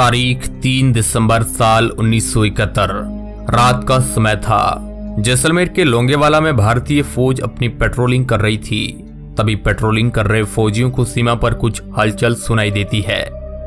तारीख 3 दिसंबर साल 1971। रात का समय था। जैसलमेर के लोंगेवाला में भारतीय फौज अपनी पेट्रोलिंग कर रही थी। तभी पेट्रोलिंग कर रहे फौजियों को सीमा पर कुछ हलचल सुनाई देती है।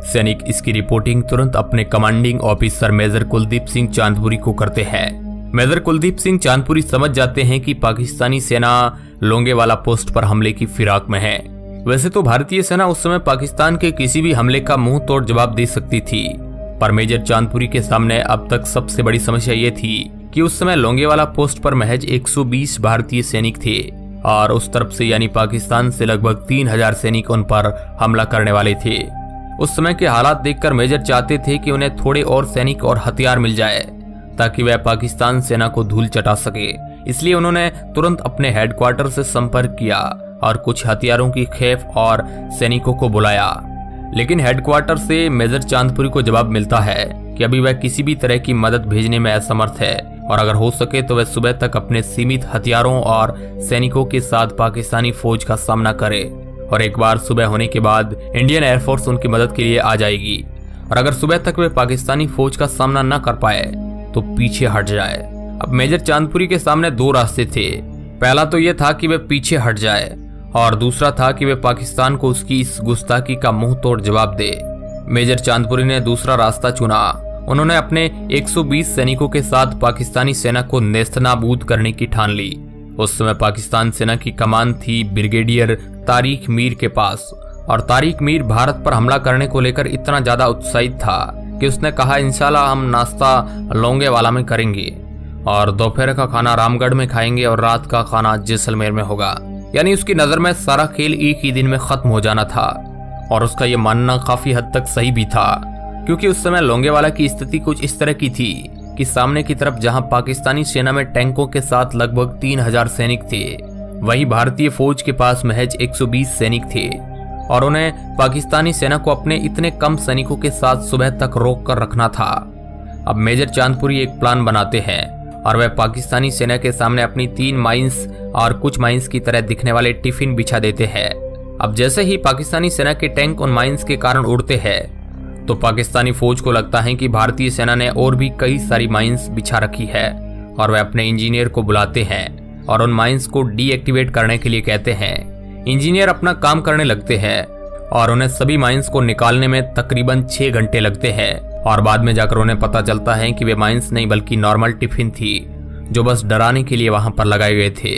सैनिक इसकी रिपोर्टिंग तुरंत अपने commanding officer major Kuldeep Singh Chandpuri को करते हैं। मेजर कुलदीप सिंह चांदपुरी समझ जाते हैं कि पाकिस्तानी सेना लोंगेवाला पोस्ट पर हमले की फिराक में है। वैसे तो भारतीय सेना उस समय पाकिस्तान के किसी भी हमले का मुंह तोड़ जवाब दे सकती थी, पर मेजर चांदपुरी के सामने अब तक सबसे बड़ी समस्या ये थी कि उस समय लोंगेवाला पोस्ट पर महज 120 भारतीय सैनिक थे और उस तरफ से यानी पाकिस्तान से लगभग 3000 सैनिक उन पर हमला करने वाले थे। उस समय के हालात देखकर मेजर चाहते थे कि उन्हें थोड़े और सैनिक और हथियार मिल जाए ताकि वह पाकिस्तान सेना को धूल चटा सके। इसलिए उन्होंने तुरंत अपने हेडक्वार्टर से संपर्क किया और कुछ हथियारों की खेप और सैनिकों को बुलाया। लेकिन हेडक्वार्टर से मेजर चांदपुरी को जवाब मिलता है कि अभी वह किसी भी तरह की मदद भेजने में असमर्थ है और अगर हो सके तो वह सुबह तक अपने सीमित हथियारों और सैनिकों के साथ पाकिस्तानी फौज का सामना करे और एक बार सुबह होने के बाद इंडियन एयरफोर्स उनकी मदद के लिए आ जाएगी और अगर सुबह तक वे पाकिस्तानी फौज का सामना न कर पाए तो पीछे हट जाए। अब मेजर चांदपुरी के सामने दो रास्ते थे। पहला तो यह था कि वे पीछे हट जाए और दूसरा था कि वे पाकिस्तान को उसकी इस गुस्ताखी का मुंह तोड़ जवाब दे। मेजर चांदपुरी ने दूसरा रास्ता चुना। उन्होंने अपने 120 सैनिकों के साथ पाकिस्तानी सेना को नेस्तनाबूद करने की ठान ली। उस समय पाकिस्तान सेना की कमान थी ब्रिगेडियर तारिक मीर के पास और तारिक मीर भारत पर हमला करने को लेकर इतना ज्यादा उत्साहित था कि उसने कहा, इंशाल्लाह हम नाश्ता लोंगेवाला में करेंगे और दोपहर का खाना रामगढ़ में खाएंगे और रात का खाना जैसलमेर में होगा। यानी उसकी नजर में सारा खेल एक ही दिन में खत्म हो जाना था और उसका यह मानना काफी हद तक सही भी था, क्योंकि उस समय लोंगेवाला की स्थिति कुछ इस तरह की थी कि सामने की तरफ जहां पाकिस्तानी सेना में टैंकों के साथ लगभग 3000 सैनिक थे, वहीं भारतीय फौज के पास महज 120 सैनिक थे और उन्हें पाकिस्तानी सेना को अपने इतने कम सैनिकों के साथ सुबह तक रोक कर रखना था। अब मेजर चांदपुरी एक प्लान बनाते हैं और वह पाकिस्तानी सेना के सामने अपनी 3 माइंस और कुछ माइंस की तरह दिखने वाले टिफिन बिछा देते हैं। अब जैसे ही पाकिस्तानी सेना के टैंक उन माइंस के कारण उड़ते हैं तो पाकिस्तानी फौज को लगता है कि भारतीय सेना ने और भी कई सारी माइंस बिछा रखी है और वह अपने इंजीनियर को बुलाते हैं और उन माइंस को डीएक्टिवेट करने के लिए कहते हैं। इंजीनियर अपना काम करने लगते हैं और उन्हें सभी माइंस को निकालने में तकरीबन 6 घंटे लगते हैं और बाद में जाकर उन्हें पता चलता है कि वे माइंस नहीं बल्कि नॉर्मल टिफिन थी जो बस डराने के लिए वहां पर लगाए गए थे।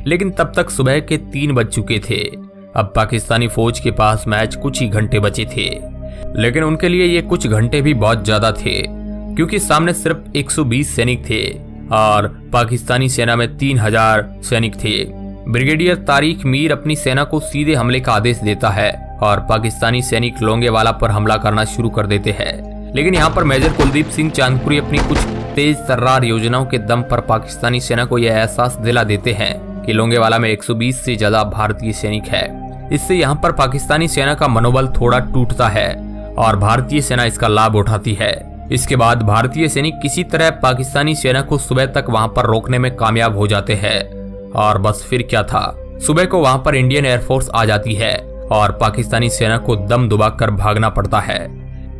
लेकिन तब तक सुबह के 3 बज चुके थे। अब पाकिस्तानी फौज के पास मैच कुछ ही घंटे बचे थे, लेकिन उनके लिए ये कुछ घंटे भी बहुत ज्यादा थे क्योंकि सामने सिर्फ 120 सैनिक थे और पाकिस्तानी सेना में 3000 सैनिक थे। ब्रिगेडियर तारिक मीर अपनी सेना को सीधे हमले का आदेश देता है और पाकिस्तानी सैनिक लोंगेवाला पर हमला करना शुरू कर देते हैं। लेकिन यहाँ पर मेजर कुलदीप सिंह चांदपुरी अपनी कुछ तेज तर्रार योजनाओं के दम पर पाकिस्तानी सेना को यह एहसास दिला देते हैं कि लोंगेवाला में 120 से ज्यादा भारतीय सैनिक है। इससे यहाँ पर पाकिस्तानी सेना का मनोबल थोड़ा टूटता है और भारतीय सेना इसका लाभ उठाती है। इसके बाद भारतीय सैनिक किसी तरह पाकिस्तानी सेना को सुबह तक वहां पर रोकने में कामयाब हो जाते हैं और बस फिर क्या था, सुबह को वहां पर इंडियन एयरफोर्स आ जाती है और पाकिस्तानी सेना को दम दबाकर भागना पड़ता है।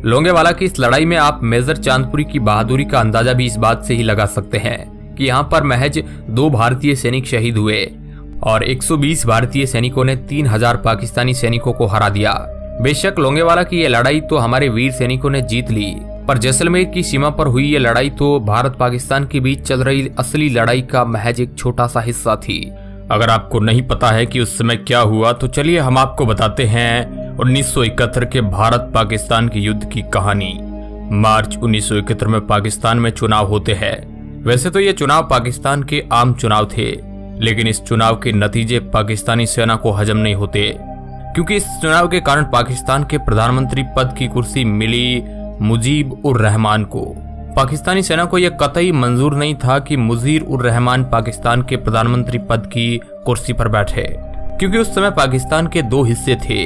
लोंगेवाला की इस लड़ाई में आप मेजर चांदपुरी की बहादुरी का अंदाजा भी इस बात से ही लगा सकते हैं कि यहाँ पर महज 2 भारतीय सैनिक शहीद हुए और 120 भारतीय सैनिकों ने 3000 पाकिस्तानी सैनिकों को हरा दिया। बेशक लोंगेवाला की ये लड़ाई तो हमारे वीर सैनिकों ने जीत ली, पर जैसलमेर की सीमा पर हुई ये लड़ाई तो भारत पाकिस्तान के बीच चल रही असली लड़ाई का महज एक छोटा सा हिस्सा थी। अगर आपको नहीं पता है कि उस समय क्या हुआ तो चलिए हम आपको बताते हैं 1971 के भारत पाकिस्तान के युद्ध की कहानी। मार्च 1971 में पाकिस्तान में चुनाव होते हैं। वैसे तो ये चुनाव पाकिस्तान के आम चुनाव थे, लेकिन इस चुनाव के नतीजे पाकिस्तानी सेना को हजम नहीं होते क्योंकि इस चुनाव के कारण पाकिस्तान के प्रधानमंत्री पद की कुर्सी मिली मुजीब उर रहमान को। पाकिस्तानी सेना को यह कतई मंजूर नहीं था कि मुजीब उर रहमान पाकिस्तान के प्रधानमंत्री पद की कुर्सी पर बैठे, क्योंकि उस समय पाकिस्तान के 2 हिस्से थे।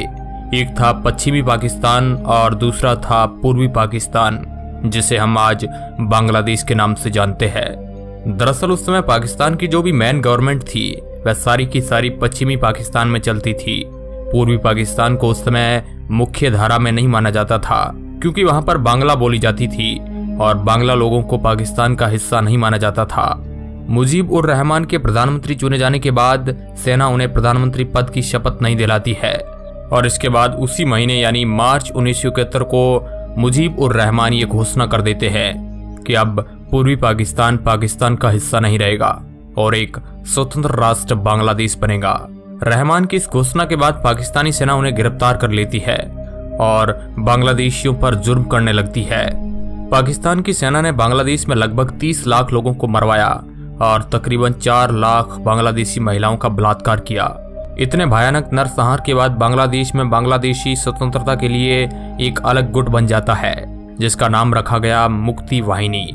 एक था पश्चिमी पाकिस्तान और दूसरा था पूर्वी पाकिस्तान, जिसे हम आज बांग्लादेश के नाम से जानते हैं। दरअसल उस समय पाकिस्तान की जो भी मेन गवर्नमेंट थी वह सारी की सारी पश्चिमी पाकिस्तान में चलती थी। पूर्वी पाकिस्तान को उस समय मुख्य धारा में नहीं माना जाता था, क्योंकि वहां पर बांग्ला बोली जाती थी और बांग्ला लोगों को पाकिस्तान का हिस्सा नहीं माना जाता था। मुजीब उर रहमान के प्रधानमंत्री चुने जाने के बाद सेना उन्हें प्रधानमंत्री पद की शपथ नहीं दिलाती है और इसके बाद उसी महीने यानी मार्च 1971 को मुजीब उर रहमान ये घोषणा कर देते हैं कि अब पूर्वी पाकिस्तान पाकिस्तान का हिस्सा नहीं रहेगा और एक स्वतंत्र राष्ट्र बांग्लादेश बनेगा। रहमान की इस घोषणा के बाद पाकिस्तानी सेना उन्हें गिरफ्तार कर लेती है और बांग्लादेशियों पर जुर्म करने लगती है। पाकिस्तान की सेना ने बांग्लादेश में लगभग 30 लाख लोगों को मरवाया और तकरीबन 4 लाख बांग्लादेशी महिलाओं का बलात्कार किया। इतने भयानक नरसंहार के बाद बांग्लादेश में बांग्लादेशी स्वतंत्रता के लिए एक अलग गुट बन जाता है जिसका नाम रखा गया मुक्ति वाहिनी।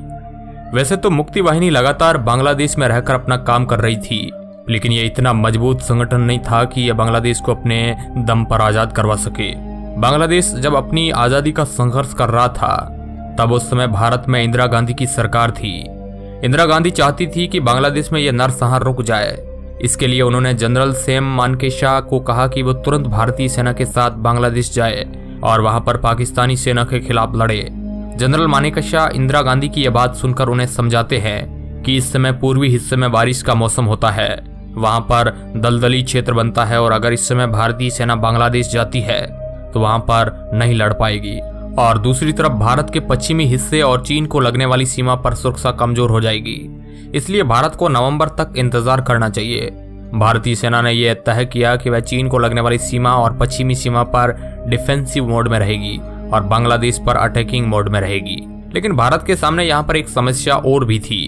वैसे तो मुक्ति वाहिनी लगातार बांग्लादेश में रहकर अपना काम कर रही थी, लेकिन यह इतना मजबूत संगठन नहीं था कि यह बांग्लादेश को अपने दम पर आजाद करवा सके। बांग्लादेश जब अपनी आजादी का संघर्ष कर रहा था तब उस समय भारत में इंदिरा गांधी की सरकार थी। इंदिरा गांधी चाहती थी कि बांग्लादेश में यह नरसंहार रुक जाए। इसके लिए उन्होंने जनरल सैम मानेकशॉ को कहा कि वो तुरंत भारतीय सेना के साथ बांग्लादेश जाए और वहां पर पाकिस्तानी सेना के खिलाफ लड़े। जनरल मानेकशॉ इंदिरा गांधी की यह बात सुनकर उन्हें समझाते हैं कि इस समय पूर्वी हिस्से में बारिश का मौसम होता है, वहां पर दलदली क्षेत्र बनता है और अगर इस समय भारतीय सेना बांग्लादेश जाती है तो वहां पर नहीं लड़ पाएगी और दूसरी तरफ भारत के पश्चिमी हिस्से और चीन को लगने वाली सीमा पर सुरक्षा कमजोर हो जाएगी। इसलिए भारत को नवंबर तक इंतजार करना चाहिए। भारतीय सेना ने यह तय किया कि वह चीन को लगने वाली सीमा और पश्चिमी सीमा पर डिफेंसिव मोड में रहेगी और बांग्लादेश पर अटैकिंग मोड में रहेगी। लेकिन भारत के सामने यहाँ पर एक समस्या और भी थी।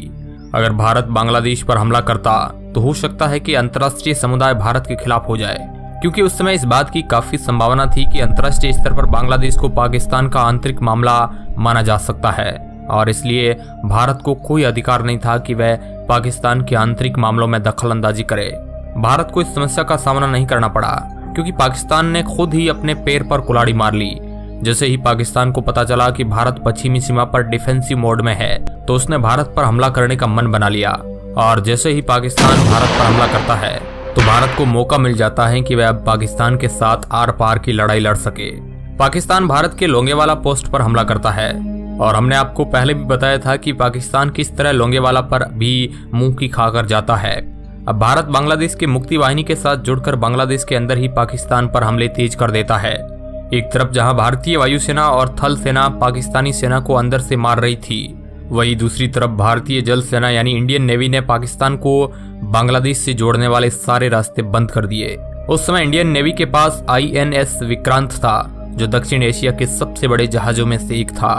अगर भारत बांग्लादेश पर हमला करता तो हो सकता है कि अंतर्राष्ट्रीय समुदाय भारत के खिलाफ हो जाए, क्योंकि उस समय इस बात की काफी संभावना थी कि अंतर्राष्ट्रीय स्तर पर बांग्लादेश को पाकिस्तान का आंतरिक मामला माना जा सकता है और इसलिए भारत को कोई अधिकार नहीं था कि वह पाकिस्तान के आंतरिक मामलों में दखल अंदाजी करे। भारत को इस समस्या का सामना नहीं करना पड़ा क्योंकि पाकिस्तान ने खुद ही अपने पैर पर कुल्हाड़ी मार ली। जैसे ही पाकिस्तान को पता चला कि भारत पश्चिमी सीमा पर डिफेंसिव मोड में है तो उसने भारत पर हमला करने का मन बना लिया और जैसे ही पाकिस्तान भारत पर हमला करता है तो भारत को मौका मिल जाता है कि वह अब पाकिस्तान के साथ आर पार की लड़ाई लड़ सके। पाकिस्तान भारत के लोंगेवाला पोस्ट पर हमला करता है और हमने आपको पहले भी बताया था कि पाकिस्तान किस तरह लोंगेवाला पर भी मुंह की खाकर जाता है। अब भारत बांग्लादेश के मुक्ति वाहिनी के साथ जुड़कर बांग्लादेश के अंदर ही पाकिस्तान पर हमले तेज कर देता है। एक तरफ जहां भारतीय वायुसेना और थल सेना पाकिस्तानी सेना को अंदर से मार रही थी, वही दूसरी तरफ भारतीय जल सेना यानी इंडियन नेवी ने पाकिस्तान को बांग्लादेश से जोड़ने वाले सारे रास्ते बंद कर दिए। उस समय इंडियन नेवी के पास INS विक्रांत था जो दक्षिण एशिया के सबसे बड़े जहाजों में से एक था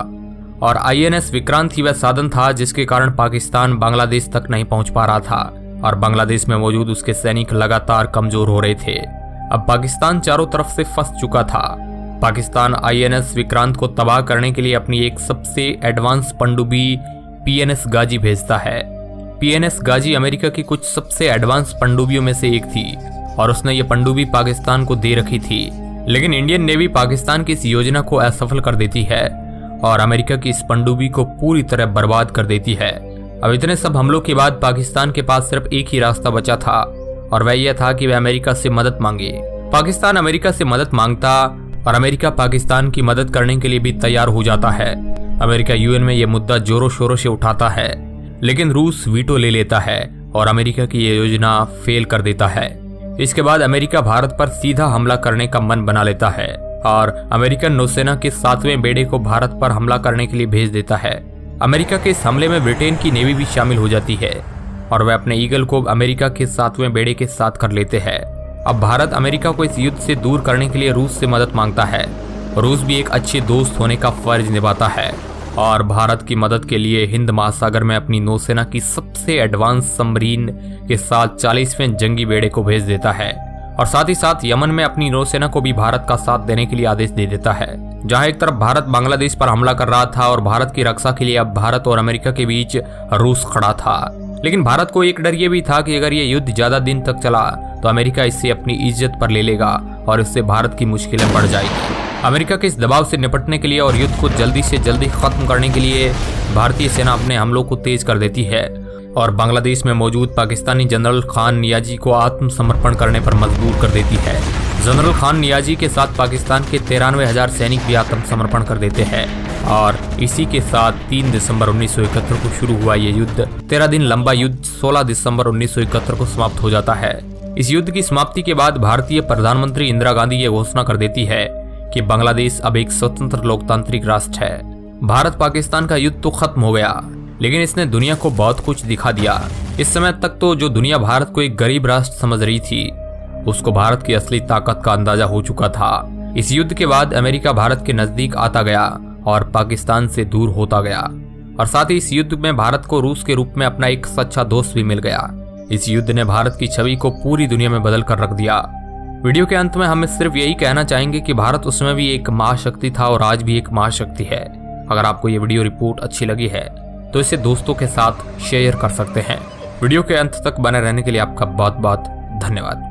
और INS विक्रांत ही वह साधन था जिसके कारण पाकिस्तान बांग्लादेश तक नहीं पहुंच पा रहा था और बांग्लादेश में मौजूद उसके सैनिक लगातार कमजोर हो रहे थे। अब पाकिस्तान चारों तरफ से फंस चुका था। पाकिस्तान INS विक्रांत को तबाह करने के लिए अपनी एक सबसे एडवांस पनडुब्बी PNS गाजी भेजता है। PNS गाजी अमेरिका की कुछ सबसे एडवांस पनडुब्बियों में से एक थी और उसने ये पनडुब्बी पाकिस्तान को दे रखी थी, लेकिन इंडियन नेवी पाकिस्तान की इस योजना को असफल कर देती है और अमेरिका की इस पनडुब्बी को पूरी तरह बर्बाद कर देती है। अब इतने सब हमलों के बाद पाकिस्तान के पास सिर्फ एक ही रास्ता बचा था और वह यह था कि वह अमेरिका से मदद मांगे। पाकिस्तान अमेरिका से मदद मांगता और अमेरिका पाकिस्तान की मदद करने के लिए भी तैयार हो जाता है। अमेरिका UN में यह मुद्दा जोरों शोरों से उठाता है, लेकिन रूस वीटो ले लेता है और अमेरिका की यह योजना फेल कर देता है। इसके बाद अमेरिका भारत पर सीधा हमला करने का मन बना लेता है और अमेरिकन नौसेना के 7वें बेड़े को भारत पर हमला करने के लिए भेज देता है। अमेरिका के इस हमले में ब्रिटेन की नेवी भी शामिल हो जाती है और वह अपने ईगल को अमेरिका के 7वें बेड़े के साथ कर लेते हैं। अब भारत अमेरिका को इस युद्ध से दूर करने के लिए रूस से मदद मांगता है। रूस भी एक अच्छे दोस्त होने का फर्ज निभाता है और भारत की मदद के लिए हिंद महासागर में अपनी नौसेना की सबसे एडवांस सबमरीन के साथ 40वें जंगी बेड़े को भेज देता है और साथ ही साथ यमन में अपनी नौसेना को भी भारत का साथ देने के लिए आदेश दे देता है। जहां एक तरफ भारत बांग्लादेश पर हमला कर रहा था और भारत की रक्षा के लिए अब भारत और अमेरिका के बीच रूस खड़ा था, लेकिन भारत को एक डर ये भी था कि अगर ये युद्ध ज्यादा दिन तक चला तो अमेरिका इससे अपनी इज्जत पर ले लेगा और इससे भारत की मुश्किलें बढ़ जाएगी। अमेरिका के इस दबाव से निपटने के लिए और युद्ध को जल्दी से जल्दी खत्म करने के लिए भारतीय सेना अपने हमलों को तेज कर देती है और बांग्लादेश में मौजूद पाकिस्तानी जनरल खान नियाजी को आत्मसमर्पण करने पर मजबूर कर देती है। जनरल खान नियाजी के साथ पाकिस्तान के 93,000 सैनिक भी आत्मसमर्पण कर देते हैं और इसी के साथ 3 दिसंबर 1971 को शुरू हुआ ये युद्ध 13 दिन लंबा युद्ध 16 दिसंबर 1971 को समाप्त हो जाता है। इस युद्ध की समाप्ति के बाद भारतीय प्रधानमंत्री इंदिरा गांधी ये घोषणा कर देती है कि बांग्लादेश अब एक स्वतंत्र लोकतांत्रिक राष्ट्र है। भारत पाकिस्तान का युद्ध तो खत्म हो गया, लेकिन इसने दुनिया को बहुत कुछ दिखा दिया। इस समय तक तो जो दुनिया भारत को एक गरीब राष्ट्र समझ रही थी, उसको भारत की असली ताकत का अंदाजा हो चुका था। इस युद्ध के बाद अमेरिका भारत के नजदीक आता गया और पाकिस्तान से दूर होता गया, और साथ ही इस युद्ध में भारत को रूस के रूप में अपना एक सच्चा दोस्त भी मिल गया। इस युद्ध ने भारत की छवि को पूरी दुनिया में बदल कर रख दिया। वीडियो के अंत में हम सिर्फ यही कहना चाहेंगे कि भारत उसमें भी एक महाशक्ति था और आज भी एक महाशक्ति है। अगर आपको ये वीडियो रिपोर्ट अच्छी लगी है तो इसे दोस्तों के साथ शेयर कर सकते हैं। वीडियो के अंत तक बने रहने के लिए आपका बहुत बहुत धन्यवाद।